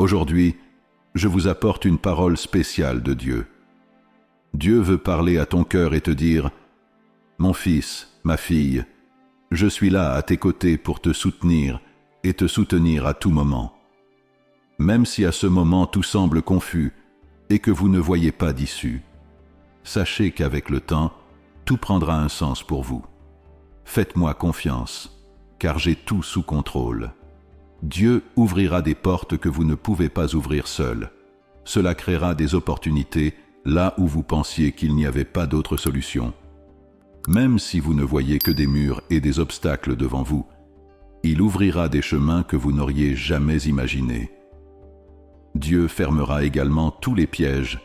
Aujourd'hui, je vous apporte une parole spéciale de Dieu. Dieu veut parler à ton cœur et te dire « Mon fils, ma fille, je suis là à tes côtés pour te soutenir et te soutenir à tout moment. Même si à ce moment tout semble confus et que vous ne voyez pas d'issue, sachez qu'avec le temps, tout prendra un sens pour vous. Faites-moi confiance, car j'ai tout sous contrôle. Dieu ouvrira des portes que vous ne pouvez pas ouvrir seul. Cela créera des opportunités là où vous pensiez qu'il n'y avait pas d'autre solution. Même si vous ne voyez que des murs et des obstacles devant vous, il ouvrira des chemins que vous n'auriez jamais imaginés. Dieu fermera également tous les pièges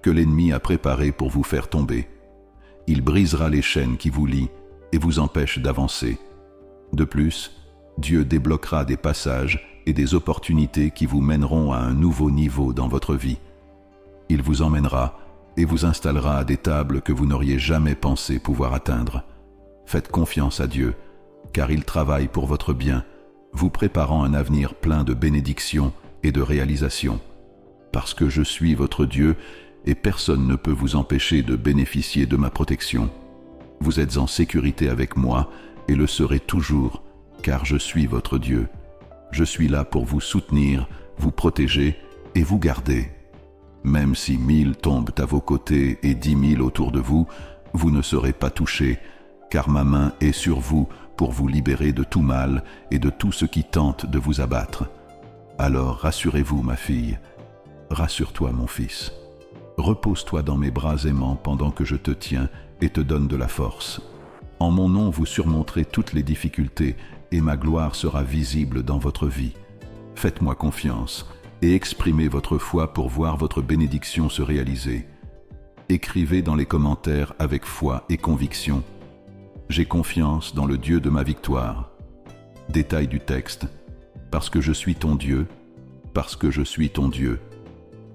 que l'ennemi a préparés pour vous faire tomber. Il brisera les chaînes qui vous lient et vous empêchent d'avancer. De plus, Dieu débloquera des passages et des opportunités qui vous mèneront à un nouveau niveau dans votre vie. Il vous emmènera et vous installera à des tables que vous n'auriez jamais pensé pouvoir atteindre. Faites confiance à Dieu, car il travaille pour votre bien, vous préparant un avenir plein de bénédictions et de réalisations. Parce que je suis votre Dieu et personne ne peut vous empêcher de bénéficier de ma protection. Vous êtes en sécurité avec moi et le serez toujours, car je suis votre Dieu. Je suis là pour vous soutenir, vous protéger et vous garder. Même si 1000 tombent à vos côtés et 10 000 autour de vous, vous ne serez pas touchés, car ma main est sur vous pour vous libérer de tout mal et de tout ce qui tente de vous abattre. Alors rassurez-vous, ma fille. Rassure-toi, mon fils. Repose-toi dans mes bras aimants pendant que je te tiens et te donne de la force. En mon nom, vous surmonterez toutes les difficultés et ma gloire sera visible dans votre vie. Faites-moi confiance et exprimez votre foi pour voir votre bénédiction se réaliser. Écrivez dans les commentaires avec foi et conviction. J'ai confiance dans le Dieu de ma victoire. Détail du texte. Parce que je suis ton Dieu, parce que je suis ton Dieu.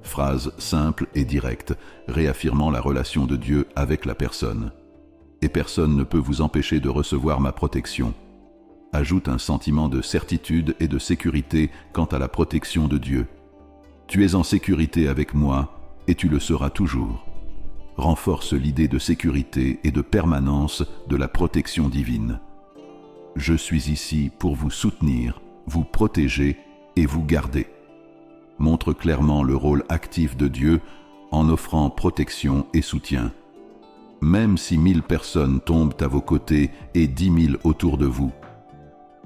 Phrase simple et directe, réaffirmant la relation de Dieu avec la personne. Et personne ne peut vous empêcher de recevoir ma protection. Ajoute un sentiment de certitude et de sécurité quant à la protection de Dieu. Tu es en sécurité avec moi et tu le seras toujours. Renforce l'idée de sécurité et de permanence de la protection divine. Je suis ici pour vous soutenir, vous protéger et vous garder. Montre clairement le rôle actif de Dieu en offrant protection et soutien. Même si 1000 personnes tombent à vos côtés et 10 000 autour de vous.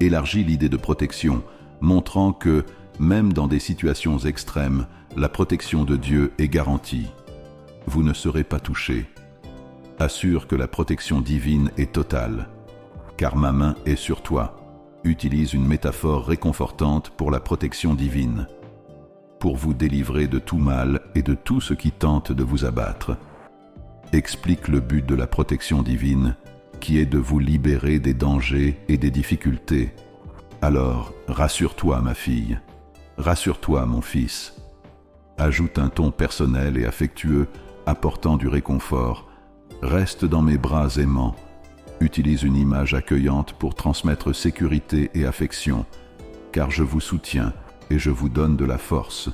Élargis l'idée de protection, montrant que, même dans des situations extrêmes, la protection de Dieu est garantie. Vous ne serez pas touchés. Assure que la protection divine est totale, car ma main est sur toi. Utilise une métaphore réconfortante pour la protection divine, pour vous délivrer de tout mal et de tout ce qui tente de vous abattre. Explique le but de la protection divine, qui est de vous libérer des dangers et des difficultés. Alors, rassure-toi, ma fille. Rassure-toi, mon fils. Ajoute un ton personnel et affectueux, apportant du réconfort. Reste dans mes bras aimants. Utilise une image accueillante pour transmettre sécurité et affection, car je vous soutiens et je vous donne de la force.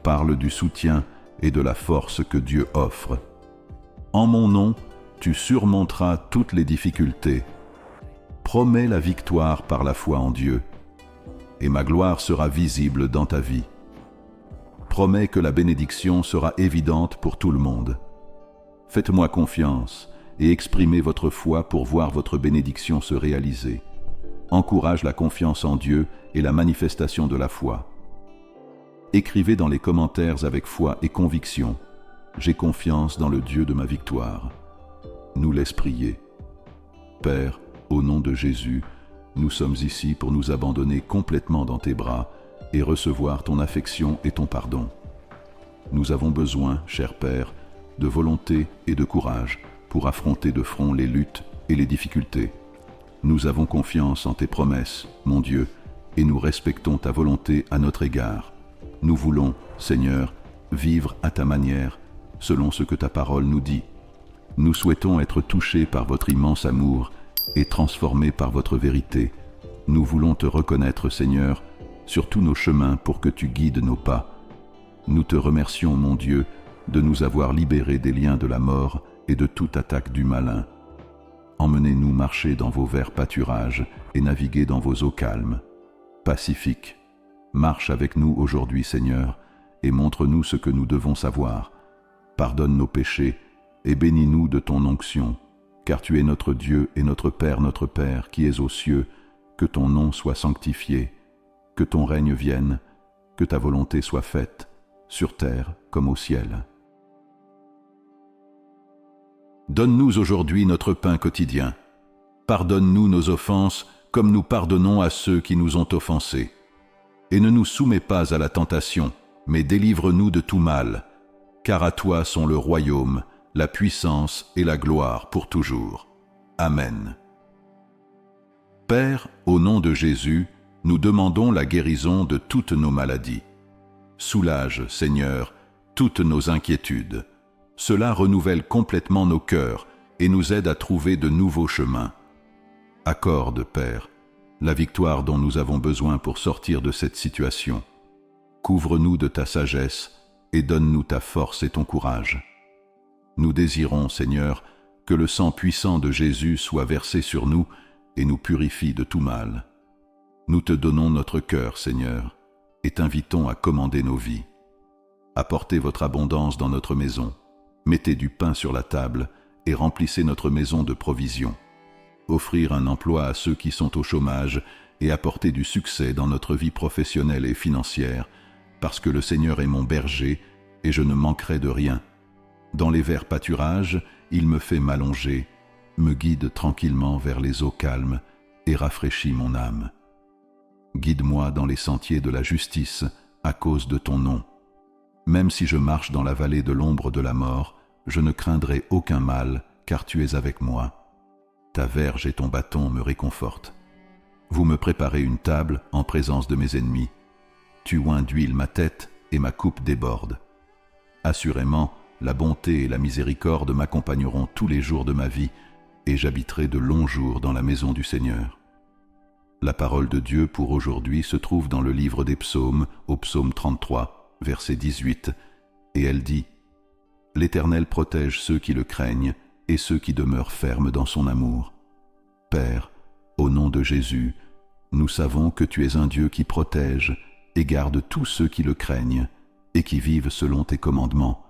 Parle du soutien et de la force que Dieu offre. En mon nom, tu surmonteras toutes les difficultés. Promets la victoire par la foi en Dieu, et ma gloire sera visible dans ta vie. Promets que la bénédiction sera évidente pour tout le monde. Faites-moi confiance et exprimez votre foi pour voir votre bénédiction se réaliser. Encourage la confiance en Dieu et la manifestation de la foi. Écrivez dans les commentaires avec foi et conviction. J'ai confiance dans le Dieu de ma victoire. Nous laisse prier. Père, au nom de Jésus, nous sommes ici pour nous abandonner complètement dans tes bras et recevoir ton affection et ton pardon. Nous avons besoin, cher Père, de volonté et de courage pour affronter de front les luttes et les difficultés. Nous avons confiance en tes promesses, mon Dieu, et nous respectons ta volonté à notre égard. Nous voulons, Seigneur, vivre à ta manière, selon ce que ta parole nous dit. Nous souhaitons être touchés par votre immense amour et transformés par votre vérité. Nous voulons te reconnaître, Seigneur, sur tous nos chemins pour que tu guides nos pas. Nous te remercions, mon Dieu, de nous avoir libérés des liens de la mort et de toute attaque du malin. Emmenez-nous marcher dans vos verts pâturages et naviguer dans vos eaux calmes. Pacifique, marche avec nous aujourd'hui, Seigneur, et montre-nous ce que nous devons savoir. Pardonne nos péchés et bénis-nous de ton onction, car tu es notre Dieu et notre Père, qui es aux cieux. Que ton nom soit sanctifié, que ton règne vienne, que ta volonté soit faite, sur terre comme au ciel. Donne-nous aujourd'hui notre pain quotidien. Pardonne-nous nos offenses comme nous pardonnons à ceux qui nous ont offensés. Et ne nous soumets pas à la tentation, mais délivre-nous de tout mal, car à toi sont le royaume, la puissance et la gloire pour toujours. Amen. Père, au nom de Jésus, nous demandons la guérison de toutes nos maladies. Soulage, Seigneur, toutes nos inquiétudes. Cela renouvelle complètement nos cœurs et nous aide à trouver de nouveaux chemins. Accorde, Père, la victoire dont nous avons besoin pour sortir de cette situation. Couvre-nous de ta sagesse et donne-nous ta force et ton courage. Nous désirons, Seigneur, que le sang puissant de Jésus soit versé sur nous et nous purifie de tout mal. Nous te donnons notre cœur, Seigneur, et t'invitons à commander nos vies. Apportez votre abondance dans notre maison, mettez du pain sur la table et remplissez notre maison de provisions. Offrir un emploi à ceux qui sont au chômage et apporter du succès dans notre vie professionnelle et financière, parce que le Seigneur est mon berger et je ne manquerai de rien. Dans les verts pâturages, il me fait m'allonger, me guide tranquillement vers les eaux calmes et rafraîchit mon âme. Guide-moi dans les sentiers de la justice à cause de ton nom. Même si je marche dans la vallée de l'ombre de la mort, je ne craindrai aucun mal, car tu es avec moi. Ta verge et ton bâton me réconfortent. Vous me préparez une table en présence de mes ennemis. Tu oins d'huile ma tête et ma coupe déborde. Assurément, la bonté et la miséricorde m'accompagneront tous les jours de ma vie, et j'habiterai de longs jours dans la maison du Seigneur. La parole de Dieu pour aujourd'hui se trouve dans le livre des psaumes, au psaume 33, verset 18, et elle dit « L'Éternel protège ceux qui le craignent et ceux qui demeurent fermes dans son amour. Père, au nom de Jésus, nous savons que tu es un Dieu qui protège et garde tous ceux qui le craignent et qui vivent selon tes commandements.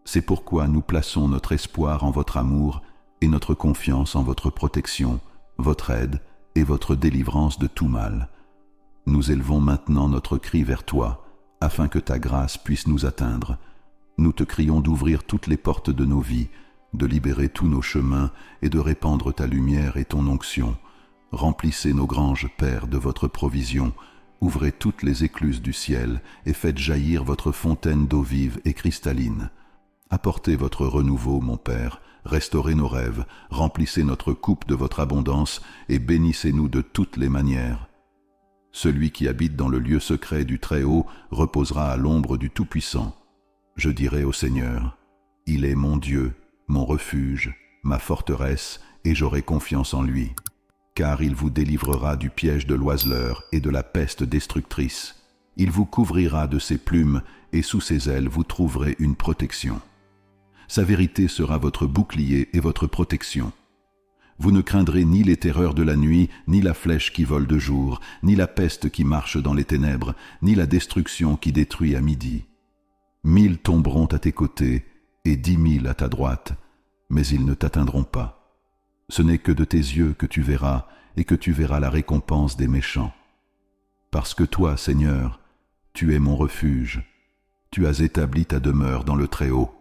C'est pourquoi nous plaçons notre espoir en votre amour et notre confiance en votre protection, votre aide et votre délivrance de tout mal. Nous élevons maintenant notre cri vers toi, afin que ta grâce puisse nous atteindre. Nous te crions d'ouvrir toutes les portes de nos vies, de libérer tous nos chemins et de répandre ta lumière et ton onction. Remplissez nos granges, Père, de votre provision. Ouvrez toutes les écluses du ciel et faites jaillir votre fontaine d'eau vive et cristalline. Apportez votre renouveau, mon Père, restaurez nos rêves, remplissez notre coupe de votre abondance et bénissez-nous de toutes les manières. Celui qui habite dans le lieu secret du Très-Haut reposera à l'ombre du Tout-Puissant. Je dirai au Seigneur, « Il est mon Dieu, mon refuge, ma forteresse, et j'aurai confiance en lui. Car il vous délivrera du piège de l'oiseleur et de la peste destructrice. Il vous couvrira de ses plumes, et sous ses ailes vous trouverez une protection. Sa vérité sera votre bouclier et votre protection. Vous ne craindrez ni les terreurs de la nuit, ni la flèche qui vole de jour, ni la peste qui marche dans les ténèbres, ni la destruction qui détruit à midi. 1000 tomberont à tes côtés, et 10 000 à ta droite, mais ils ne t'atteindront pas. Ce n'est que de tes yeux que tu verras, et que tu verras la récompense des méchants. Parce que toi, Seigneur, tu es mon refuge. Tu as établi ta demeure dans le Très-Haut.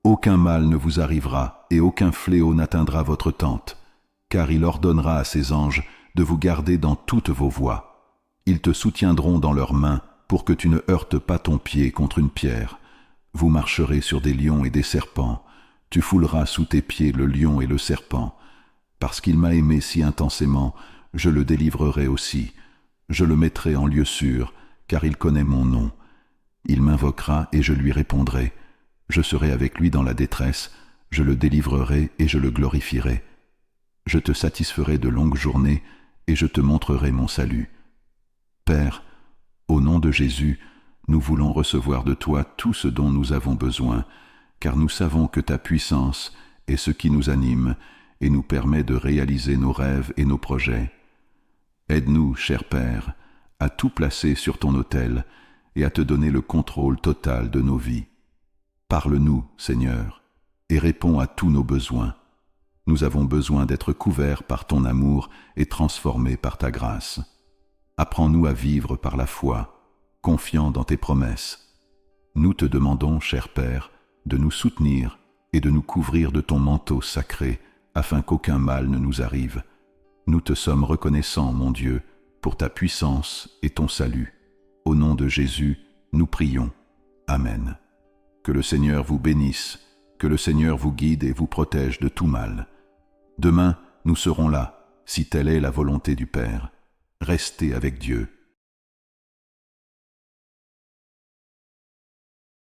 Aucun mal ne vous arrivera, et aucun fléau n'atteindra votre tente, car il ordonnera à ses anges de vous garder dans toutes vos voies. Ils te soutiendront dans leurs mains, pour que tu ne heurtes pas ton pied contre une pierre. Vous marcherez sur des lions et des serpents. Tu fouleras sous tes pieds le lion et le serpent. Parce qu'il m'a aimé si intensément, je le délivrerai aussi. Je le mettrai en lieu sûr, car il connaît mon nom. Il m'invoquera et je lui répondrai. Je serai avec lui dans la détresse, je le délivrerai et je le glorifierai. Je te satisferai de longues journées et je te montrerai mon salut. Père, Au nom de Jésus, nous voulons recevoir de toi tout ce dont nous avons besoin, car nous savons que ta puissance est ce qui nous anime et nous permet de réaliser nos rêves et nos projets. Aide-nous, cher Père, à tout placer sur ton autel et à te donner le contrôle total de nos vies. Parle-nous, Seigneur, et réponds à tous nos besoins. Nous avons besoin d'être couverts par ton amour et transformés par ta grâce. Apprends-nous à vivre par la foi, confiants dans tes promesses. Nous te demandons, cher Père, de nous soutenir et de nous couvrir de ton manteau sacré, afin qu'aucun mal ne nous arrive. Nous te sommes reconnaissants, mon Dieu, pour ta puissance et ton salut. Au nom de Jésus, nous prions. Amen. Que le Seigneur vous bénisse, que le Seigneur vous guide et vous protège de tout mal. Demain, nous serons là, si telle est la volonté du Père. Restez avec Dieu.